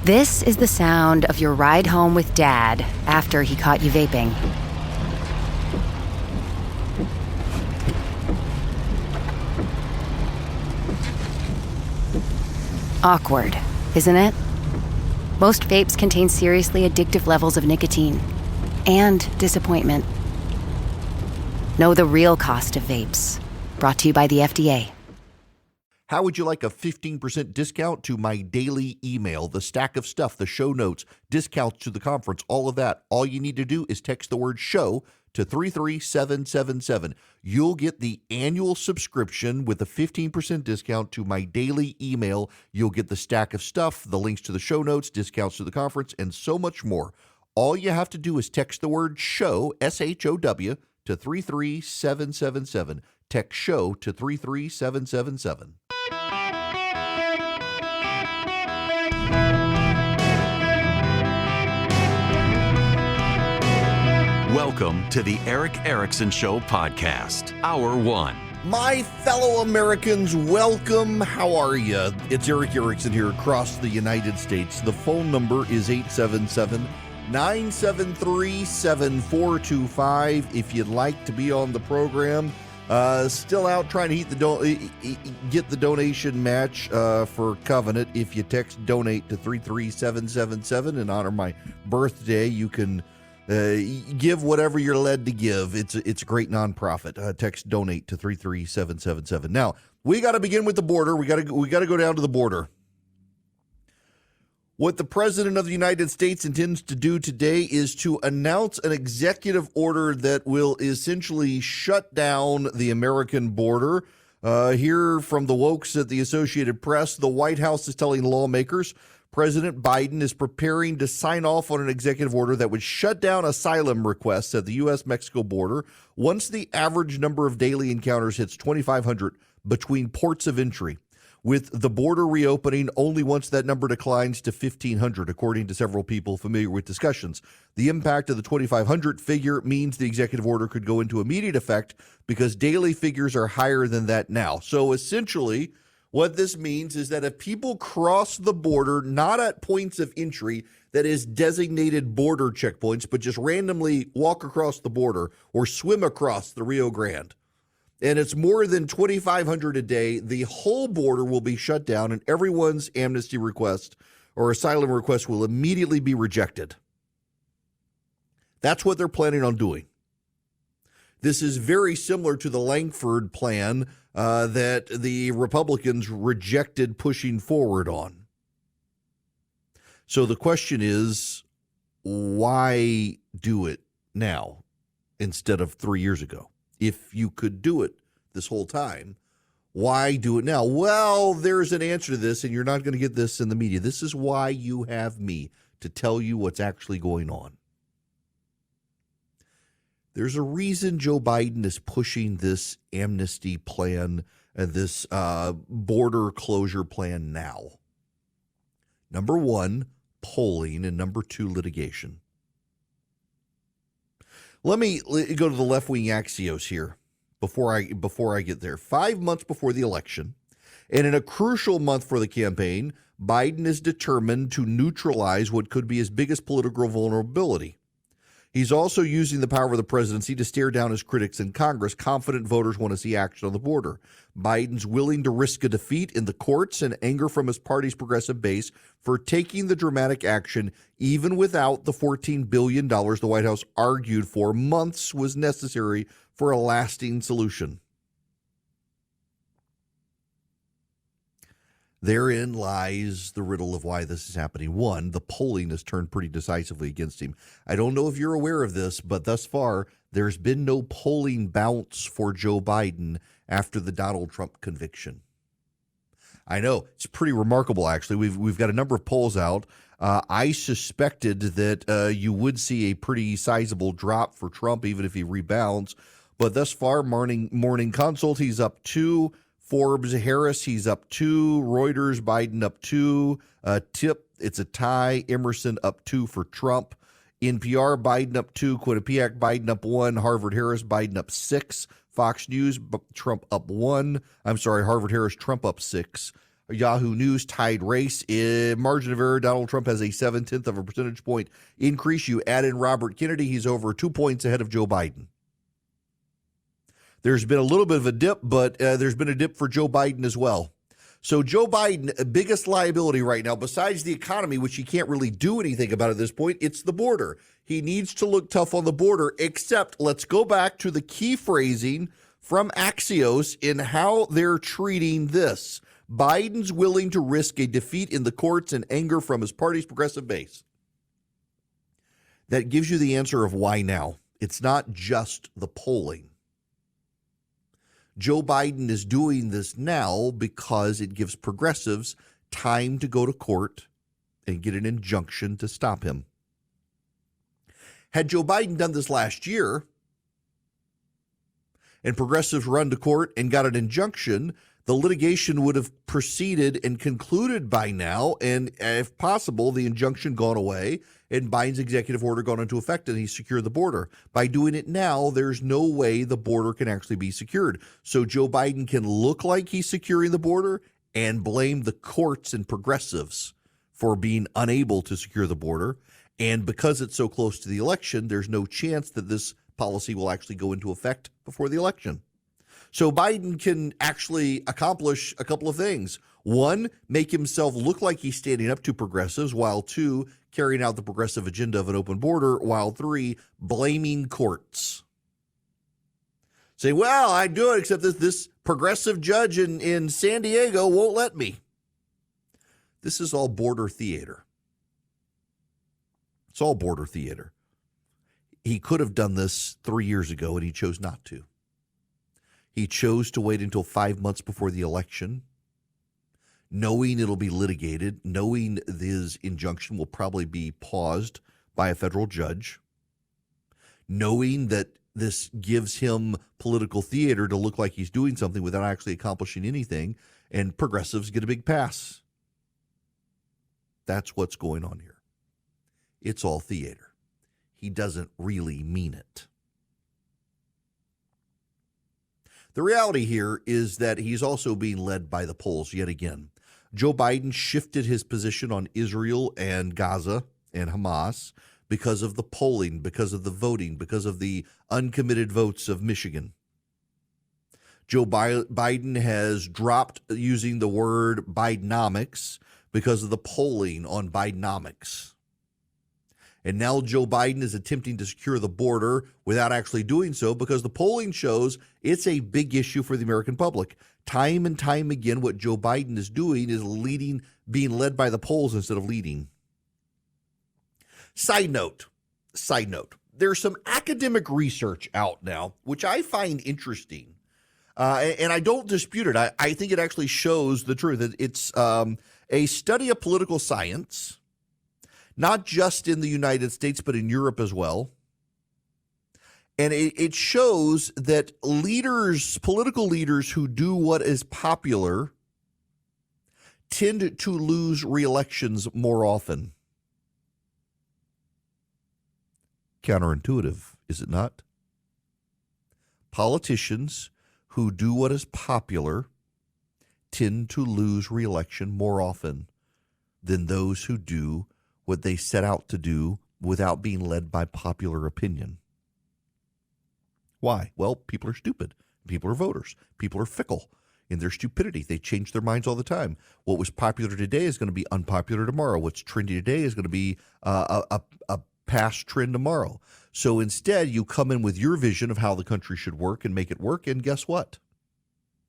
This is the sound of your ride home with Dad after he caught you vaping. Awkward, isn't it? Most vapes contain seriously addictive levels of nicotine and disappointment. Know the real cost of vapes. Brought to you by the FDA. How would you like a 15% discount to my daily email, the stack of stuff, the show notes, discounts to the conference, all of that? All you need to do is text the word show to 33777. You'll get the annual subscription with a 15% discount to my daily email. You'll get the stack of stuff, the links to the show notes, discounts to the conference, and so much more. All you have to do is text the word show, SHOW, to 33777. Text show to 33777. Welcome to the Eric Erickson Show podcast, Hour 1. My fellow Americans, welcome. How are you? It's Eric Erickson here across the United States. The phone number is 877-973-7425. If you'd like to be on the program, still out trying to get the donation match for Covenant. If you text donate to 33777 and honor my birthday, you can give whatever you're led to give. It's a great nonprofit. Text donate to 33777. Now, we got to begin with the border. We got to go down to the border. What the President of the United States intends to do today is to announce an executive order that will essentially shut down the American border. Here from the wokes at the Associated Press, the White House is telling lawmakers President Biden is preparing to sign off on an executive order that would shut down asylum requests at the U.S.-Mexico border once the average number of daily encounters hits 2,500 between ports of entry, with the border reopening only once that number declines to 1,500, according to several people familiar with discussions. The impact of the 2,500 figure means the executive order could go into immediate effect because daily figures are higher than that now. So essentially, what this means is that if people cross the border, not at points of entry that is designated border checkpoints, but just randomly walk across the border or swim across the Rio Grande, and it's more than 2,500 a day, the whole border will be shut down and everyone's amnesty request or asylum request will immediately be rejected. That's what they're planning on doing. This is very similar to the Langford plan that the Republicans rejected pushing forward on. So the question is, why do it now instead of 3 years ago? If you could do it this whole time, why do it now? Well, there's an answer to this, and you're not going to get this in the media. This is why you have me, to tell you what's actually going on. There's a reason Joe Biden is pushing this amnesty plan, this border closure plan now. Number one, polling, and number two, litigation. Let me go to the left-wing Axios here before I get there. 5 months before the election, and in a crucial month for the campaign, Biden is determined to neutralize what could be his biggest political vulnerability. He's also using the power of the presidency to stare down his critics in Congress. Confident voters want to see action on the border. Biden's willing to risk a defeat in the courts and anger from his party's progressive base for taking the dramatic action, even without the $14 billion the White House argued for months was necessary for a lasting solution. Therein lies the riddle of why this is happening. One, the polling has turned pretty decisively against him. I don't know if you're aware of this, but thus far, there's been no polling bounce for Joe Biden after the Donald Trump conviction. I know, it's pretty remarkable, actually. We've got a number of polls out. I suspected that you would see a pretty sizable drop for Trump, even if he rebounds. But thus far, Morning Consult, he's up 2. Forbes, Harris, he's up 2. Reuters, Biden up 2. Tip, it's a tie. Emerson up 2 for Trump. NPR, Biden up 2. Quinnipiac, Biden up 1. Harvard, Harris, Biden up 6. Fox News, Trump up 1. I'm sorry, Harvard, Harris, Trump up 6. Yahoo News tied race. In margin of error, Donald Trump has a 0.7 of a percentage point increase. You add in Robert Kennedy, he's over 2 points ahead of Joe Biden. There's been a little bit of a dip, but there's been a dip for Joe Biden as well. So Joe Biden, biggest liability right now, besides the economy, which he can't really do anything about at this point, it's the border. He needs to look tough on the border, except let's go back to the key phrasing from Axios in how they're treating this. Biden's willing to risk a defeat in the courts and anger from his party's progressive base. That gives you the answer of why now. It's not just the polling. Joe Biden is doing this now because it gives progressives time to go to court and get an injunction to stop him. Had Joe Biden done this last year and progressives run to court and got an injunction, the litigation would have proceeded and concluded by now, and if possible, the injunction gone away and Biden's executive order gone into effect and he secured the border. By doing it now, there's no way the border can actually be secured. So Joe Biden can look like he's securing the border and blame the courts and progressives for being unable to secure the border. And because it's so close to the election, there's no chance that this policy will actually go into effect before the election. So Biden can actually accomplish a couple of things. One, make himself look like he's standing up to progressives, while two, carrying out the progressive agenda of an open border, while three, blaming courts. Say, well, I do it, except this progressive judge in San Diego won't let me. This is all border theater. It's all border theater. He could have done this 3 years ago, and he chose not to. He chose to wait until 5 months before the election, knowing it'll be litigated, knowing his injunction will probably be paused by a federal judge, knowing that this gives him political theater to look like he's doing something without actually accomplishing anything, and progressives get a big pass. That's what's going on here. It's all theater. He doesn't really mean it. The reality here is that he's also being led by the polls yet again. Joe Biden shifted his position on Israel and Gaza and Hamas because of the polling, because of the voting, because of the uncommitted votes of Michigan. Joe Biden has dropped using the word Bidenomics because of the polling on Bidenomics. And now Joe Biden is attempting to secure the border without actually doing so because the polling shows it's a big issue for the American public. Time and time again, what Joe Biden is doing is being led by the polls instead of leading. Side note, there's some academic research out now, which I find interesting. And I don't dispute it. I think it actually shows the truth. It's a study of political science, not just in the United States, but in Europe as well. And it shows that political leaders who do what is popular tend to lose re-elections more often. Counterintuitive, is it not? Politicians who do what is popular tend to lose re-election more often than those who do what they set out to do without being led by popular opinion. Why? Well, people are stupid. People are voters. People are fickle in their stupidity. They change their minds all the time. What was popular today is going to be unpopular tomorrow. What's trendy today is going to be a past trend tomorrow. So instead, you come in with your vision of how the country should work and make it work, and guess what?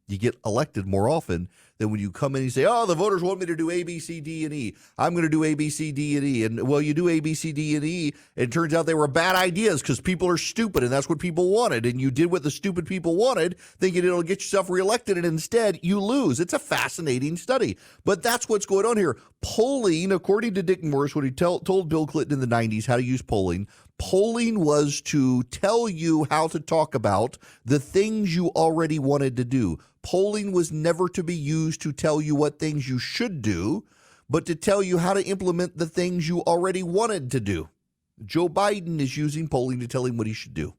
You get elected more often than when you come in and you say, oh, the voters want me to do A, B, C, D, and E. I'm going to do A, B, C, D, and E. And, well, you do A, B, C, D, and E, and it turns out they were bad ideas because people are stupid, and that's what people wanted. And you did what the stupid people wanted, thinking it'll get yourself reelected, and instead you lose. It's a fascinating study. But that's what's going on here. Polling, according to Dick Morris, when he told Bill Clinton in the 90s how to use polling was to tell you how to talk about the things you already wanted to do. Polling was never to be used to tell you what things you should do, but to tell you how to implement the things you already wanted to do. Joe Biden is using polling to tell him what he should do.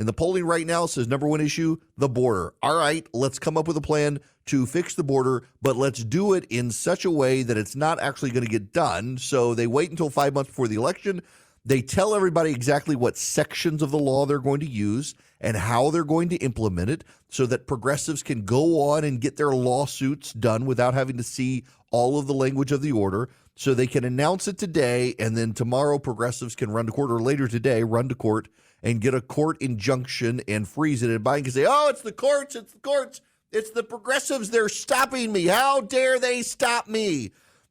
And the polling right now says number one issue, the border. All right, let's come up with a plan to fix the border, but let's do it in such a way that it's not actually going to get done. So they wait until 5 months before the election. They tell everybody exactly what sections of the law they're going to use and how they're going to implement it so that progressives can go on and get their lawsuits done without having to see all of the language of the order. So they can announce it today, and then tomorrow progressives can run to court, or later today run to court and get a court injunction and freeze it. And Biden can say, oh, it's the courts, it's the progressives, they're stopping me. How dare they stop me?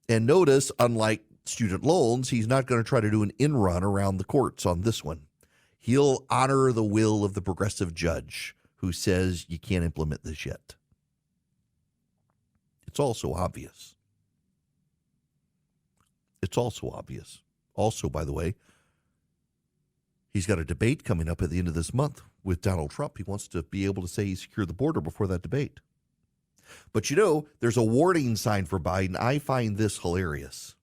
And notice, unlike student loans, he's not going to try to do an in run around the courts on this one. He'll honor the will of the progressive judge who says you can't implement this yet. It's also obvious. Also, by the way, he's got a debate coming up at the end of this month with Donald Trump. He wants to be able to say he secured the border before that debate. But there's a warning sign for Biden. I find this hilarious.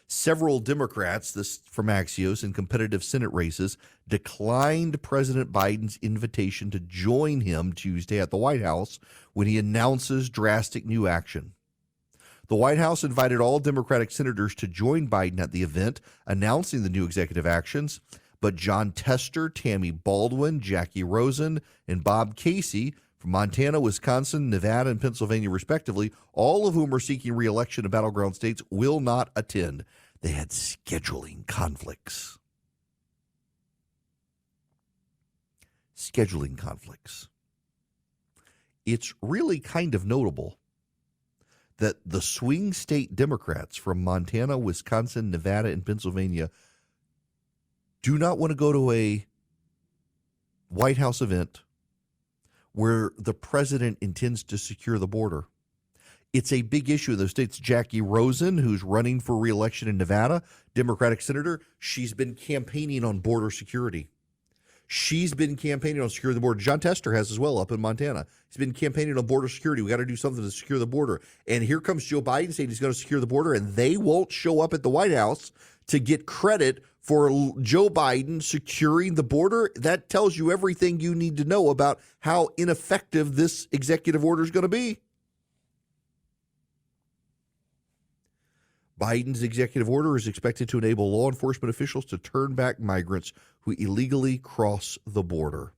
Several Democrats, this from Axios, in competitive Senate races, declined President Biden's invitation to join him Tuesday at the White House when he announces drastic new action. The White House invited all Democratic senators to join Biden at the event, announcing the new executive actions. But John Tester, Tammy Baldwin, Jackie Rosen, and Bob Casey from Montana, Wisconsin, Nevada, and Pennsylvania, respectively, all of whom are seeking re-election in battleground states, will not attend. They had scheduling conflicts. It's really kind of notable that the swing state Democrats from Montana, Wisconsin, Nevada, and Pennsylvania do not want to go to a White House event where the president intends to secure the border. It's a big issue in those states. Jackie Rosen, who's running for re-election in Nevada, Democratic senator, she's been campaigning on border security. She's been campaigning on securing the border. John Tester has as well up in Montana. He's been campaigning on border security. We got to do something to secure the border. And here comes Joe Biden saying he's going to secure the border, and they won't show up at the White House to get credit for Joe Biden securing the border. That tells you everything you need to know about how ineffective this executive order is going to be. Biden's executive order is expected to enable law enforcement officials to turn back migrants who illegally cross the border.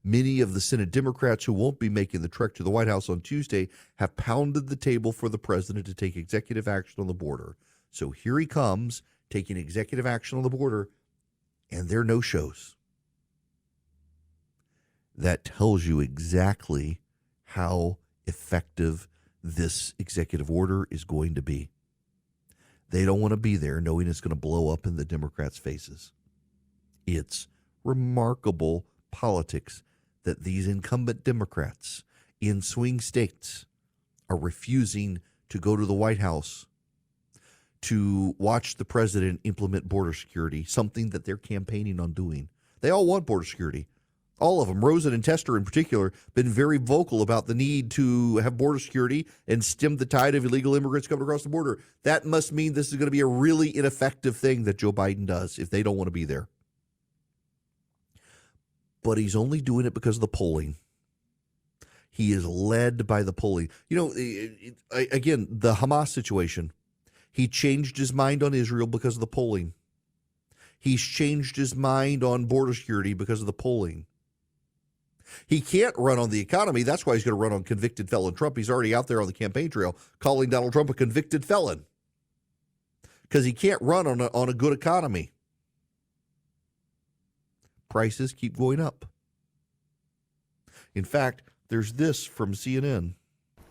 Many of the Senate Democrats who won't be making the trek to the White House on Tuesday have pounded the table for the president to take executive action on the border. So here he comes, taking executive action on the border, and there are no shows. That tells you exactly how effective this executive order is going to be. They don't want to be there knowing it's going to blow up in the Democrats' faces. It's remarkable politics that these incumbent Democrats in swing states are refusing to go to the White House to watch the president implement border security, something that they're campaigning on doing. They all want border security. All of them, Rosen and Tester in particular, been very vocal about the need to have border security and stem the tide of illegal immigrants coming across the border. That must mean this is going to be a really ineffective thing that Joe Biden does if they don't want to be there. But he's only doing it because of the polling. He is led by the polling. Again, the Hamas situation. He changed his mind on Israel because of the polling. He's changed his mind on border security because of the polling. He can't run on the economy. That's why he's going to run on convicted felon Trump. He's already out there on the campaign trail calling Donald Trump a convicted felon because he can't run on a good economy. Prices keep going up. In fact, there's this from CNN.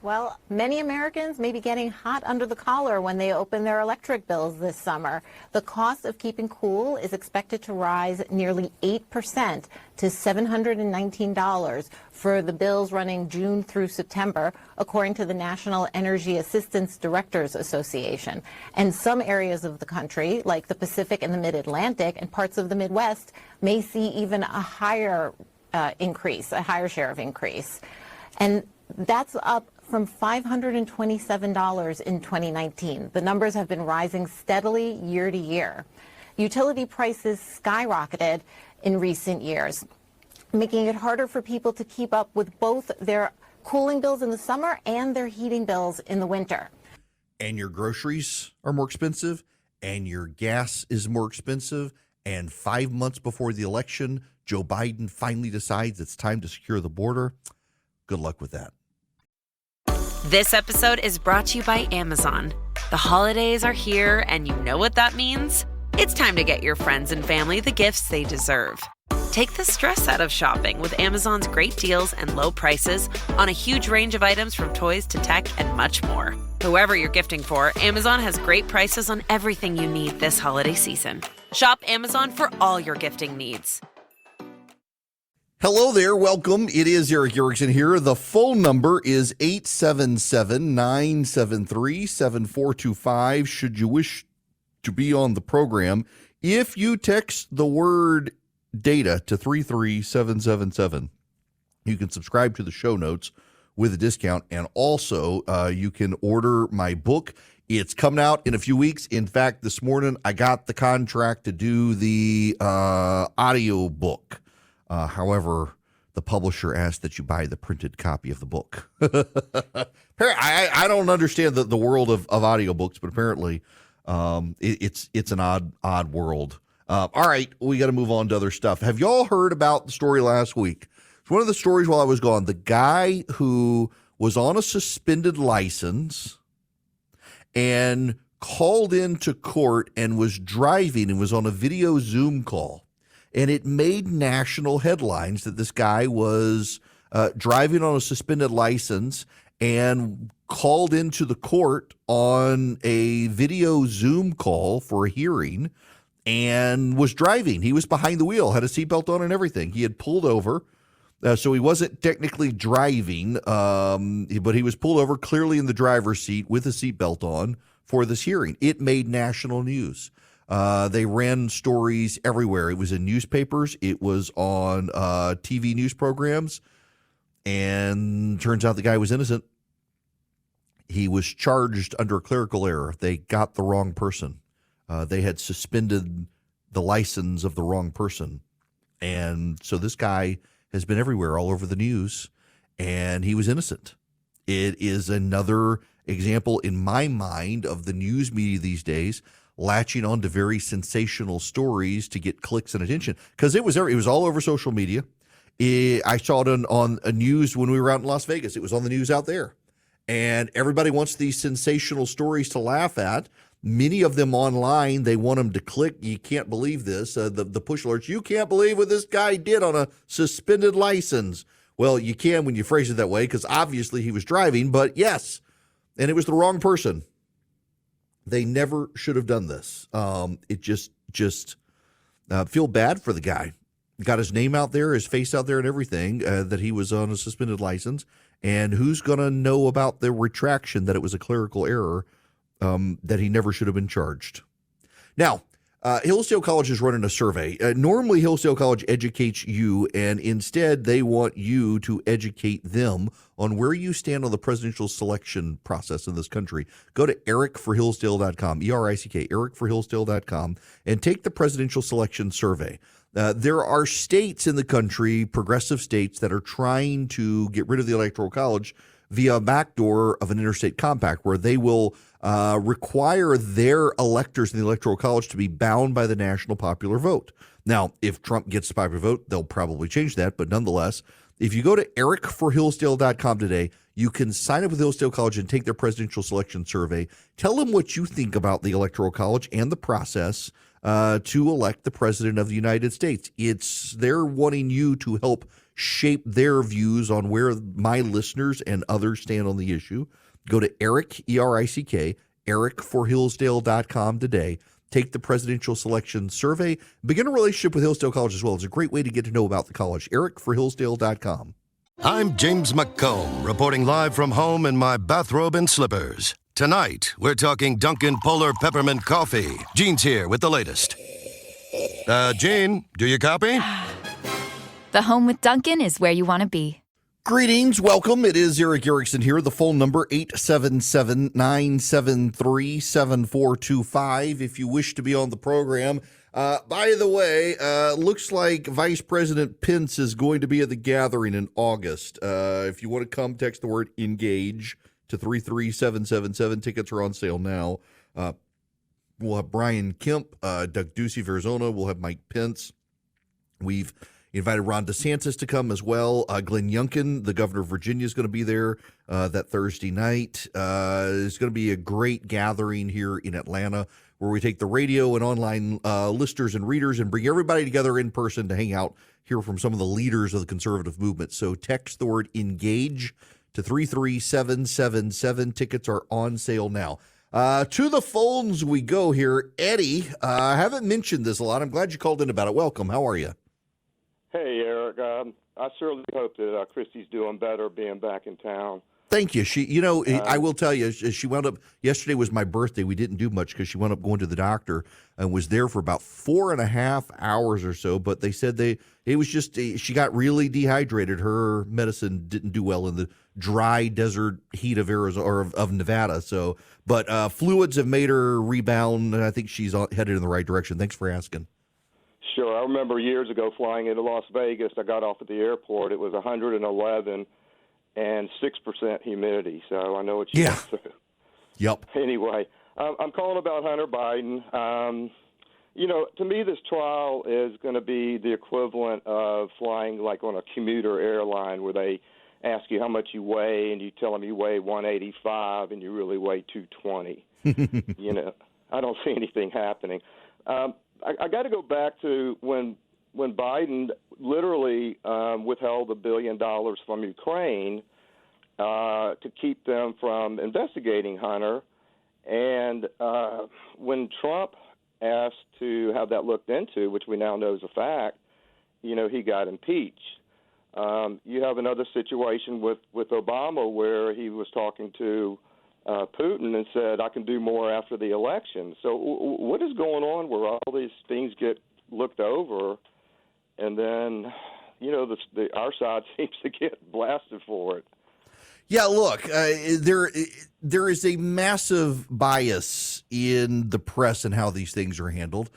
Well, many Americans may be getting hot under the collar when they open their electric bills this summer. The cost of keeping cool is expected to rise nearly 8% to $719 for the bills running June through September, according to the National Energy Assistance Directors Association. And some areas of the country, like the Pacific and the Mid-Atlantic and parts of the Midwest, may see even a higher share of increase. And that's up from $527 in 2019. The numbers have been rising steadily year to year. utility prices skyrocketed in recent years, making it harder for people to keep up with both their cooling bills in the summer and their heating bills in the winter. And your groceries are more expensive, and your gas is more expensive, and 5 months before the election, Joe Biden finally decides it's time to secure the border. Good luck with that. This episode is brought to you by Amazon. The holidays are here, and you know what that means? It's time to get your friends and family the gifts they deserve. Take the stress out of shopping with Amazon's great deals and low prices on a huge range of items from toys to tech and much more. Whoever you're gifting for, Amazon has great prices on everything you need this holiday season. Shop Amazon for all your gifting needs. Hello there. Welcome. It is Eric Erickson here. The phone number is 877-973-7425 should you wish to be on the program. If you text the word data to 33777, you can subscribe to the show notes with a discount, and also you can order my book. It's coming out in a few weeks. In fact, this morning I got the contract to do the audio book. However, the publisher asked that you buy the printed copy of the book. I don't understand the world of audiobooks, but apparently it's an odd world. All right, we got to move on to other stuff. Have y'all heard about the story last week? It's one of the stories while I was gone. The guy who was on a suspended license and called into court and was driving and was on a video Zoom call. And it made national headlines that this guy was driving on a suspended license and called into the court on a video Zoom call for a hearing and was driving. He was behind the wheel, had a seatbelt on and everything. He had pulled over. So he wasn't technically driving, but he was pulled over clearly in the driver's seat with a seatbelt on for this hearing. It made national news. They ran stories everywhere. It was in newspapers. It was on TV news programs. And turns out the guy was innocent. He was charged under a clerical error. They got the wrong person. They had suspended the license of the wrong person. And so this guy has been everywhere, all over the news, and he was innocent. It is another example in my mind of the news media these days latching on to very sensational stories to get clicks and attention, because it was all over social media. I saw it on a news when we were out in Las Vegas. It was on the news out there, and everybody wants these sensational stories to laugh at. Many of them online, they want them to click. You can't believe this. The push alerts, you can't believe what this guy did on a suspended license. Well, you can when you phrase it that way, because obviously he was driving, but yes, and it was the wrong person. They never should have done this. It just feel bad for the guy. Got his name out there, his face out there and everything, that he was on a suspended license. And who's going to know about the retraction that it was a clerical error, that he never should have been charged? Now, Hillsdale College is running a survey. Normally, Hillsdale College educates you, and instead they want you to educate them on where you stand on the presidential selection process in this country. Go to ericforhillsdale.com, E-R-I-C-K, ericforhillsdale.com, and take the presidential selection survey. There are states in the country, progressive states, that are trying to get rid of the Electoral College via a backdoor of an interstate compact where they will require their electors in the Electoral College to be bound by the national popular vote. Now, if Trump gets the popular vote, they'll probably change that. But nonetheless, if you go to ericforhillsdale.com today, you can sign up with Hillsdale College and take their presidential selection survey. Tell them what you think about the Electoral College and the process to elect the president of the United States. They're wanting you to help shape their views on where my listeners and others stand on the issue. Go to Eric, E-R-I-C-K, ericforhillsdale.com today. Take the presidential selection survey. Begin a relationship with Hillsdale College as well. It's a great way to get to know about the college. ericforhillsdale.com. I'm James McComb, reporting live from home in my bathrobe and slippers. Tonight, we're talking Dunkin' Polar Peppermint Coffee. Gene's here with the latest. Gene, do you copy? The home with Dunkin' is where you want to be. Greetings. Welcome. It is Eric Erickson here. The phone number, 877-973-7425. If you wish to be on the program, By the way, looks like Vice President Pence is going to be at the gathering in August. If you want to come, text the word ENGAGE to 33777. Tickets are on sale now. We'll have Brian Kemp, Doug Ducey of Arizona. We'll have Mike Pence. We've invited Ron DeSantis to come as well. Glenn Youngkin, the governor of Virginia, is going to be there that Thursday night. It's going to be a great gathering here in Atlanta where we take the radio and online listeners and readers and bring everybody together in person to hang out, hear from some of the leaders of the conservative movement. So text the word ENGAGE to 33777. Tickets are on sale now. To the phones we go here. Eddie, I haven't mentioned this a lot. I'm glad you called in about it. Welcome. How are you? Hey, Eric. I certainly hope that Christy's doing better being back in town. Thank you. I will tell you, she wound up, yesterday was my birthday. We didn't do much because she wound up going to the doctor and was there for about 4.5 hours or so. But they said she got really dehydrated. Her medicine didn't do well in the dry desert heat of Arizona or of Nevada. So, but fluids have made her rebound, and I think she's headed in the right direction. Thanks for asking. Sure. I remember years ago flying into Las Vegas. I got off at the airport. It was 111 and 6% humidity. So I know what you went through. Yep. Anyway, I'm calling about Hunter Biden. To me, this trial is going to be the equivalent of flying like on a commuter airline where they ask you how much you weigh and you tell them you weigh 185 and you really weigh 220. I don't see anything happening. I got to go back to when Biden literally withheld $1 billion from Ukraine to keep them from investigating Hunter. And when Trump asked to have that looked into, which we now know is a fact, he got impeached. You have another situation with Obama where he was talking to Putin and said, I can do more after the election. So what is going on where all these things get looked over and then, our side seems to get blasted for it? Yeah, look, there is a massive bias in the press and how these things are handled.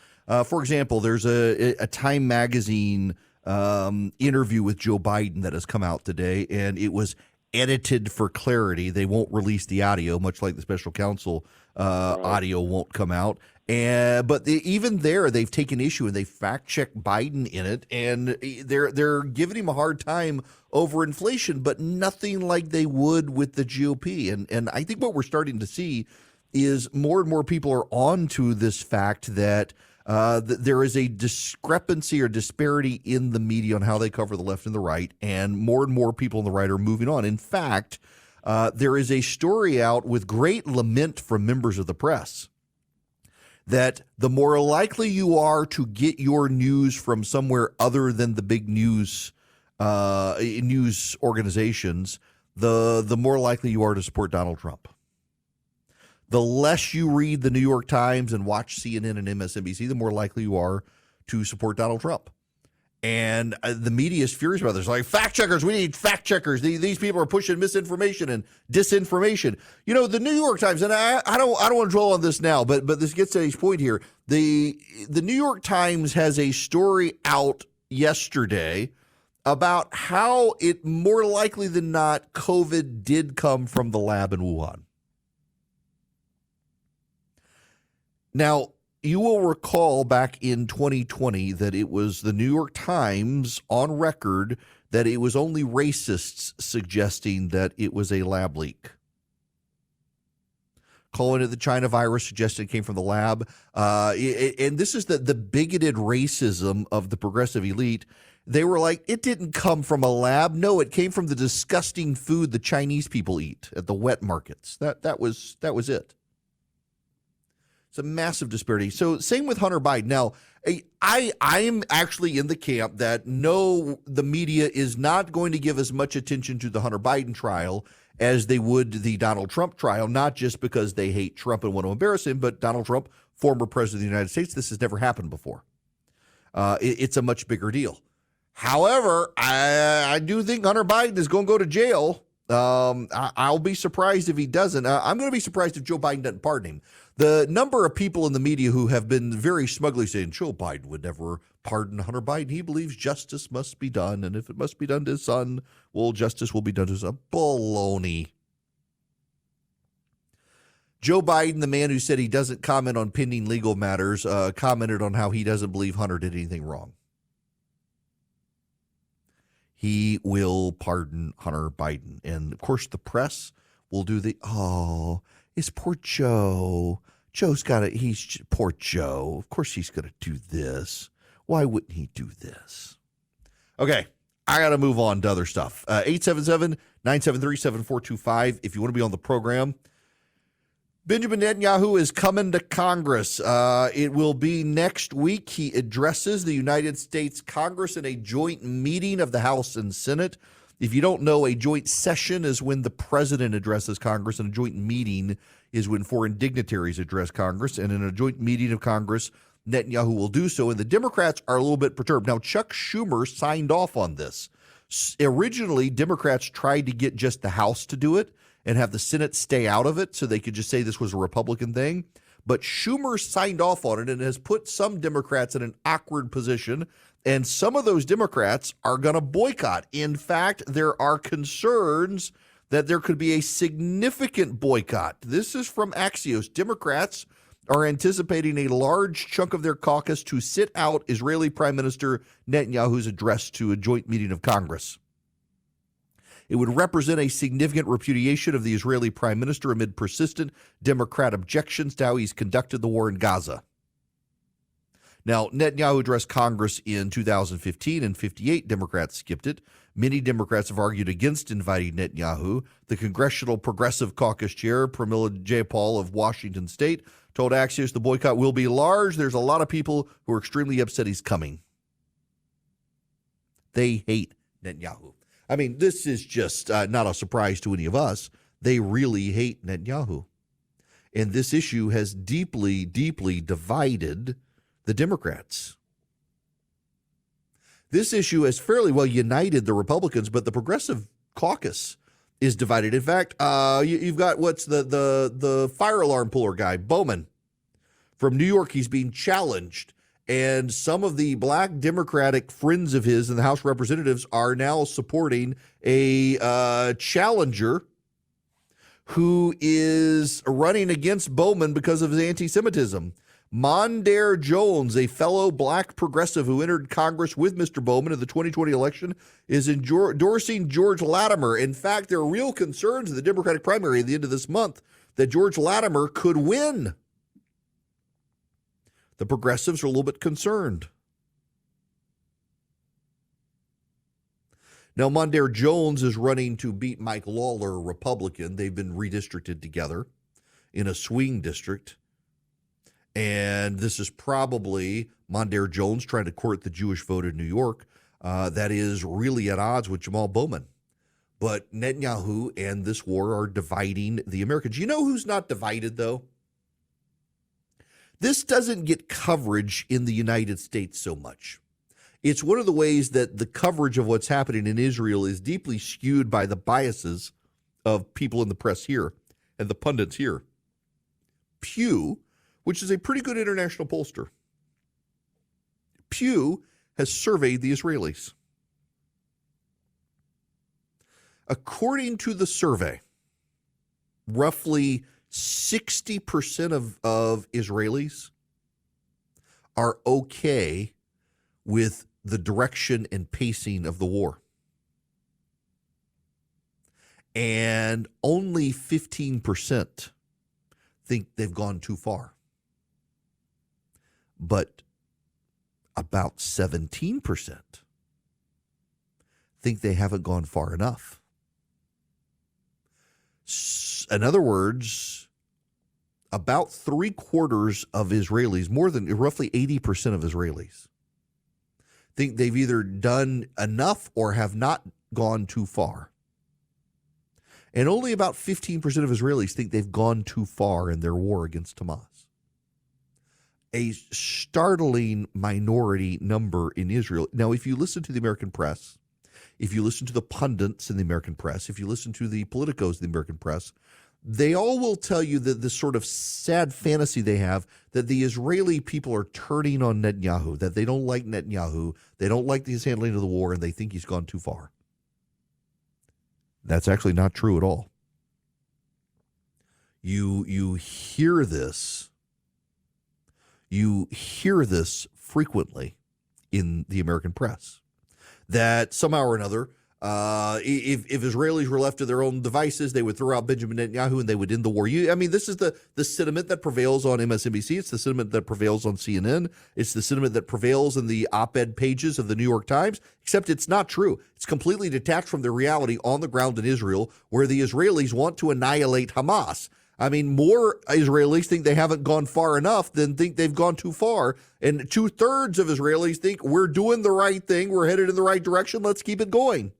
For example, there's a Time magazine interview with Joe Biden that has come out today, and it was edited for clarity. They won't release the audio, much like the special counsel audio won't come out. But even there, they've taken issue and they fact-checked Biden in it, and they're giving him a hard time over inflation, but nothing like they would with the GOP. And I think what we're starting to see is more and more people are on to this fact that there is a discrepancy or disparity in the media on how they cover the left and the right, and more people on the right are moving on. In fact, there is a story out with great lament from members of the press that the more likely you are to get your news from somewhere other than the big news organizations, the more likely you are to support Donald Trump. The less you read the New York Times and watch CNN and MSNBC, the more likely you are to support Donald Trump. And the media is furious about this. Like, fact checkers, we need fact checkers. These people are pushing misinformation and disinformation. The New York Times, and I don't want to dwell on this now, but this gets to his point here. The New York Times has a story out yesterday about how it more likely than not COVID did come from the lab in Wuhan. Now, you will recall back in 2020 that it was the New York Times on record that it was only racists suggesting that it was a lab leak. Calling it the China virus, suggested it came from the lab. And this is the bigoted racism of the progressive elite. They were like, it didn't come from a lab. No, it came from the disgusting food the Chinese people eat at the wet markets. That was it. It's a massive disparity. So same with Hunter Biden. Now, I'm actually in the camp that no, the media is not going to give as much attention to the Hunter Biden trial as they would the Donald Trump trial, not just because they hate Trump and want to embarrass him, but Donald Trump, former president of the United States, this has never happened before. It's a much bigger deal. However, I do think Hunter Biden is going to go to jail. I'll be surprised if he doesn't. I'm going to be surprised if Joe Biden doesn't pardon him. The number of people in the media who have been very smugly saying Joe Biden would never pardon Hunter Biden. He believes justice must be done, and if it must be done to his son, well, justice will be done to his son. Baloney. Joe Biden, the man who said he doesn't comment on pending legal matters, commented on how he doesn't believe Hunter did anything wrong. He will pardon Hunter Biden. And, of course, the press will do it's poor Joe. Poor Joe. Of course he's going to do this. Why wouldn't he do this? Okay, I got to move on to other stuff. 877-973-7425 if you want to be on the program. Benjamin Netanyahu is coming to Congress. It will be next week. He addresses the United States Congress in a joint meeting of the House and Senate. If you don't know, a joint session is when the president addresses Congress, and a joint meeting is when foreign dignitaries address Congress. And in a joint meeting of Congress, Netanyahu will do so. And the Democrats are a little bit perturbed. Now, Chuck Schumer signed off on this. Originally, Democrats tried to get just the House to do it and have the Senate stay out of it so they could just say this was a Republican thing. But Schumer signed off on it and has put some Democrats in an awkward position. And some of those Democrats are going to boycott. In fact, there are concerns that there could be a significant boycott. This is from Axios. Democrats are anticipating a large chunk of their caucus to sit out Israeli Prime Minister Netanyahu's address to a joint meeting of Congress. It would represent a significant repudiation of the Israeli Prime Minister amid persistent Democrat objections to how he's conducted the war in Gaza. Now, Netanyahu addressed Congress in 2015 and 58. Democrats skipped it. Many Democrats have argued against inviting Netanyahu. The Congressional Progressive Caucus Chair, Pramila Jayapal of Washington State, told Axios the boycott will be large. There's a lot of people who are extremely upset he's coming. They hate Netanyahu. I mean, this is just not a surprise to any of us. They really hate Netanyahu. And this issue has deeply, deeply divided the Democrats. This issue has fairly well united the Republicans, but the Progressive Caucus is divided. In fact, you've got what's the fire alarm puller guy, Bowman, from New York. He's being challenged. And some of the black Democratic friends of his in the House of Representatives are now supporting a challenger who is running against Bowman because of his anti-Semitism. Mondaire Jones, a fellow black progressive who entered Congress with Mr. Bowman in the 2020 election, is endorsing George Latimer. In fact, there are real concerns in the Democratic primary at the end of this month that George Latimer could win. The progressives are a little bit concerned. Now, Mondaire Jones is running to beat Mike Lawler, a Republican. They've been redistricted together in a swing district. And this is probably Mondaire Jones trying to court the Jewish vote in New York. That is really at odds with Jamal Bowman. But Netanyahu and this war are dividing the Americans. You know who's not divided, though? This doesn't get coverage in the United States so much. It's one of the ways that the coverage of what's happening in Israel is deeply skewed by the biases of people in the press here and the pundits here. Pew, which is a pretty good international pollster, Pew has surveyed the Israelis. According to the survey, roughly 60% of Israelis are okay with the direction and pacing of the war. And only 15% think they've gone too far. But about 17% think they haven't gone far enough. In other words, about 3/4 of Israelis, more than roughly 80% of Israelis, think they've either done enough or have not gone too far. And only about 15% of Israelis think they've gone too far in their war against Hamas. A startling minority number in Israel. Now, if you listen to the American press, if you listen to the pundits in the American press, if you listen to the politicos in the American press, they all will tell you that this sort of sad fantasy they have that the Israeli people are turning on Netanyahu, that they don't like Netanyahu, they don't like his handling of the war, and they think he's gone too far. That's actually not true at all. You hear this. You hear this frequently in the American press, that somehow or another, if Israelis were left to their own devices, they would throw out Benjamin Netanyahu and they would end the war. This is the sentiment that prevails on MSNBC. It's the sentiment that prevails on CNN. It's the sentiment that prevails in the op-ed pages of the New York Times, except it's not true. It's completely detached from the reality on the ground in Israel, where the Israelis want to annihilate Hamas. More Israelis think they haven't gone far enough than think they've gone too far. And 2/3 of Israelis think we're doing the right thing. We're headed in the right direction. Let's keep it going.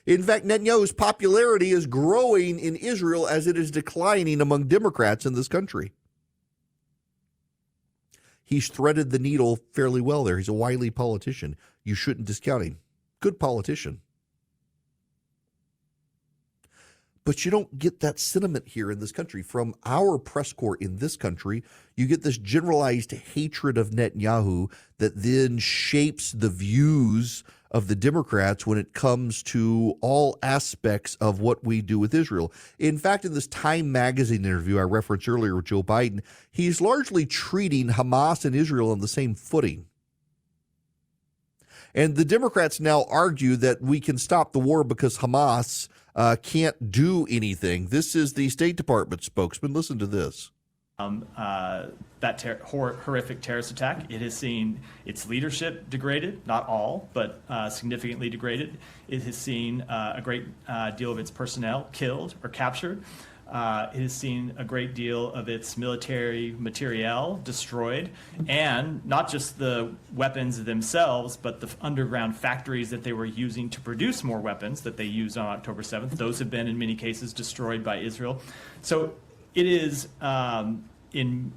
In fact, Netanyahu's popularity is growing in Israel as it is declining among Democrats in this country. He's threaded the needle fairly well there. He's a wily politician. You shouldn't discount him. Good politician. But you don't get that sentiment here in this country. From our press corps in this country, you get this generalized hatred of Netanyahu that then shapes the views of the Democrats when it comes to all aspects of what we do with Israel. In fact, in this Time magazine interview I referenced earlier with Joe Biden, he's largely treating Hamas and Israel on the same footing. And the Democrats now argue that we can stop the war because Hamas can't do anything. This is the State Department spokesman. Listen to this. That horrific terrorist attack, it has seen its leadership degraded, not all, but significantly degraded. It has seen a great deal of its personnel killed or captured. It has seen a great deal of its military materiel destroyed, and not just the weapons themselves, but the underground factories that they were using to produce more weapons that they used on October 7th. Those have been, in many cases, destroyed by Israel. So it is, in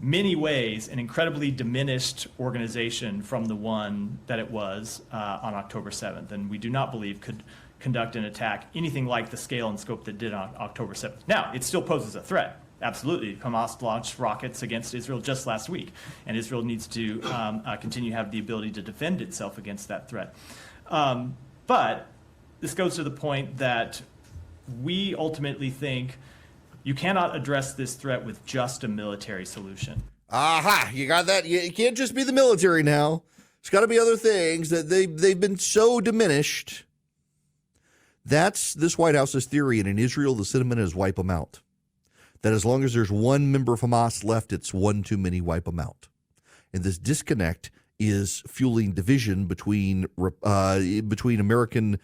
many ways, an incredibly diminished organization from the one that it was on October 7th, and we do not believe could conduct an attack anything like the scale and scope that did on October 7th. Now, it still poses a threat. Absolutely. Hamas launched rockets against Israel just last week, and Israel needs to continue to have the ability to defend itself against that threat. But this goes to the point that we ultimately think you cannot address this threat with just a military solution. Aha, you got that? It can't just be the military now. It's got to be other things that they've been so diminished. That's this White House's theory, and in Israel, the sentiment is wipe them out. That as long as there's one member of Hamas left, it's one too many, wipe them out. And this disconnect is fueling division between American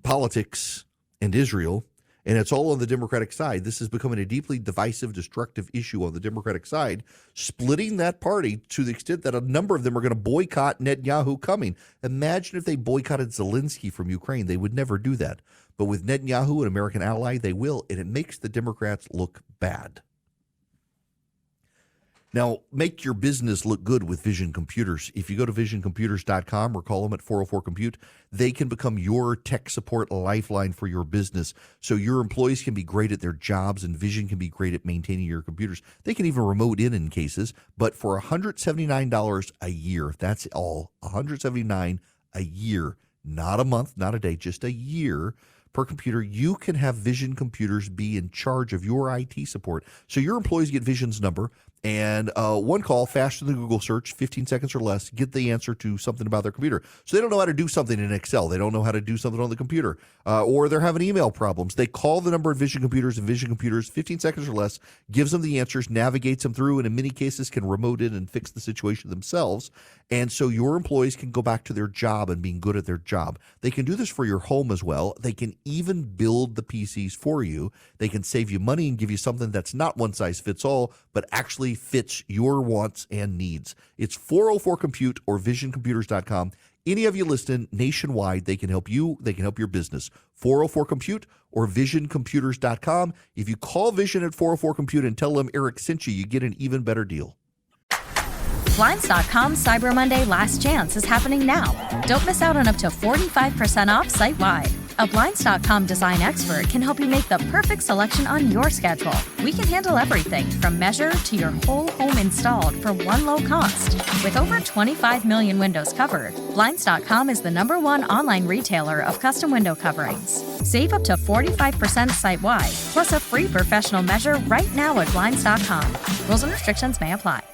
politics and Israel, and it's all on the Democratic side. This is becoming a deeply divisive, destructive issue on the Democratic side, splitting that party to the extent that a number of them are going to boycott Netanyahu coming. Imagine if they boycotted Zelensky from Ukraine. They would never do that. But with Netanyahu, an American ally, they will, and it makes the Democrats look bad. Now, make your business look good with Vision Computers. If you go to visioncomputers.com or call them at 404-COMPUTE, they can become your tech support lifeline for your business. So your employees can be great at their jobs and Vision can be great at maintaining your computers. They can even remote in cases, but for $179 a year, that's all, $179 a year, not a month, not a day, just a year per computer, you can have Vision Computers be in charge of your IT support. So your employees get Vision's number, and one call, faster than Google search, 15 seconds or less, get the answer to something about their computer. So they don't know how to do something in Excel. They don't know how to do something on the computer, or they're having email problems. They call the number of Vision Computers, and Vision Computers, 15 seconds or less, gives them the answers, navigates them through, and in many cases can remote in and fix the situation themselves. And so your employees can go back to their job and being good at their job. They can do this for your home as well. They can even build the PCs for you. They can save you money and give you something that's not one size fits all, but actually fits your wants and needs. It's 404-COMPUTE or visioncomputers.com. Any of you listening nationwide, they can help you. They can help your business. 404-COMPUTE or visioncomputers.com. If you call Vision at 404-COMPUTE and tell them Eric sent you, you get an even better deal. Blinds.com Cyber Monday Last Chance is happening now. Don't miss out on up to 45% off site-wide. A Blinds.com design expert can help you make the perfect selection on your schedule. We can handle everything from measure to your whole home installed for one low cost. With over 25 million windows covered, Blinds.com is the #1 online retailer of custom window coverings. Save up to 45% site-wide, plus a free professional measure right now at Blinds.com. Rules and restrictions may apply.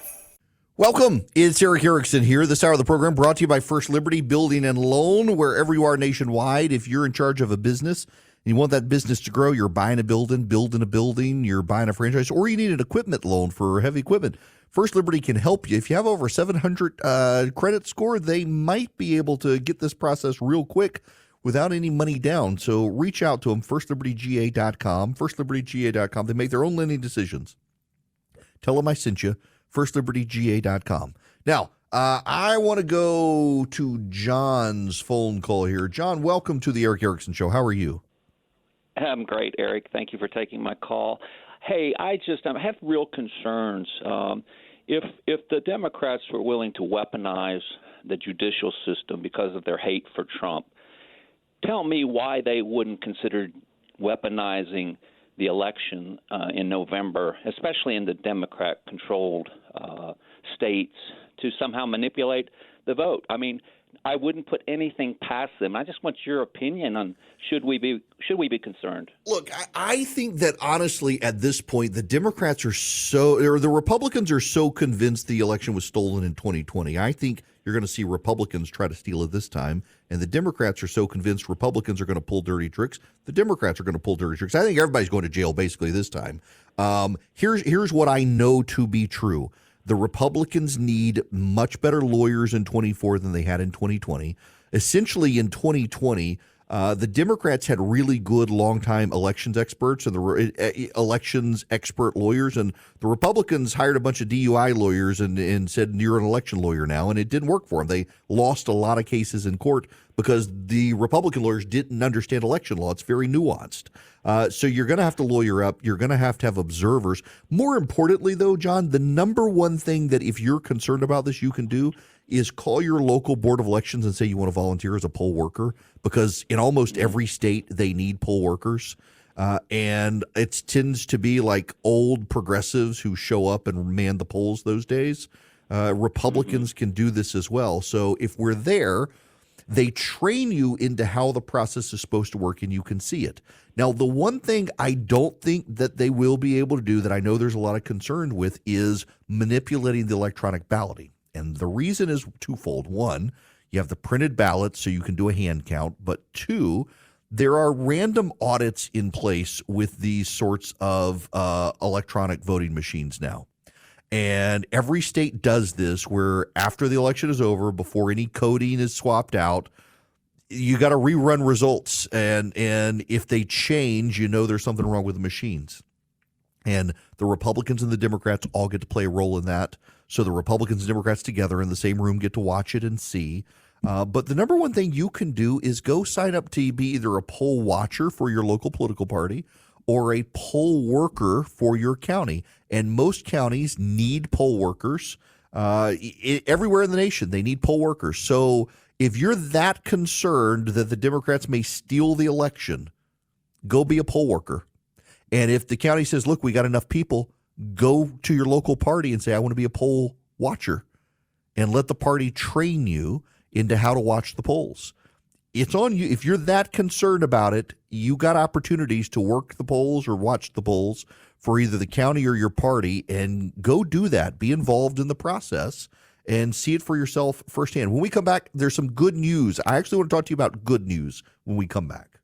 Welcome. It's Eric Erickson here. This hour of the program brought to you by First Liberty Building and Loan, wherever you are nationwide. If you're in charge of a business and you want that business to grow, you're buying a building, you're buying a franchise, or you need an equipment loan for heavy equipment, First Liberty can help you. If you have over 700 credit score, they might be able to get this process real quick without any money down. So reach out to them, firstlibertyga.com, firstlibertyga.com. They make their own lending decisions. Tell them I sent you. firstlibertyga.com. Now, I want to go to John's phone call here. John, welcome to the Eric Erickson Show. How are you? I'm great, Eric. Thank you for taking my call. Hey, I have real concerns. If the Democrats were willing to weaponize the judicial system because of their hate for Trump, tell me why they wouldn't consider weaponizing the election in November, especially in the Democrat-controlled states, to somehow manipulate the vote. I mean, I wouldn't put anything past them. I just want your opinion on should we be concerned? Look, I think that honestly, at this point, the Democrats or the Republicans are so convinced the election was stolen in 2020. I think you're going to see Republicans try to steal it this time, and the Democrats are so convinced Republicans are going to pull dirty tricks. The Democrats are going to pull dirty tricks. I think everybody's going to jail basically this time. Here's what I know to be true. The Republicans need much better lawyers in 24 than they had in 2020. Essentially, in 2020, the Democrats had really good longtime elections experts and the elections expert lawyers, and the Republicans hired a bunch of DUI lawyers and said, you're an election lawyer now, and it didn't work for them. They lost a lot of cases in court because the Republican lawyers didn't understand election law. It's very nuanced. So you're going to have to lawyer up. You're going to have observers. More importantly, though, John, the number one thing that if you're concerned about this, you can do is call your local board of elections and say you want to volunteer as a poll worker, because in almost every state they need poll workers. And it tends to be like old progressives who show up and man the polls those days. Republicans can do this as well. So if we're there, they train you into how the process is supposed to work, and you can see it. Now, the one thing I don't think that they will be able to do that I know there's a lot of concern with is manipulating the electronic balloting. And the reason is twofold. One, you have the printed ballots so you can do a hand count. But two, there are random audits in place with these sorts of electronic voting machines now. And every state does this, where after the election is over, before any coding is swapped out, you got to rerun results. And if they change, you know there's something wrong with the machines. And the Republicans and the Democrats all get to play a role in that. So the Republicans and Democrats together in the same room get to watch it and see. But the number one thing you can do is go sign up to be either a poll watcher for your local political party or a poll worker for your county. And most counties need poll workers. Everywhere in the nation, they need poll workers. So if you're that concerned that the Democrats may steal the election, go be a poll worker. And if the county says, look, we got enough people, go to your local party and say, I want to be a poll watcher, and let the party train you into how to watch the polls. It's on you. If you're that concerned about it, you got opportunities to work the polls or watch the polls for either the county or your party, and go do that. Be involved in the process and see it for yourself firsthand. When we come back, there's some good news. I actually want to talk to you about good news when we come back.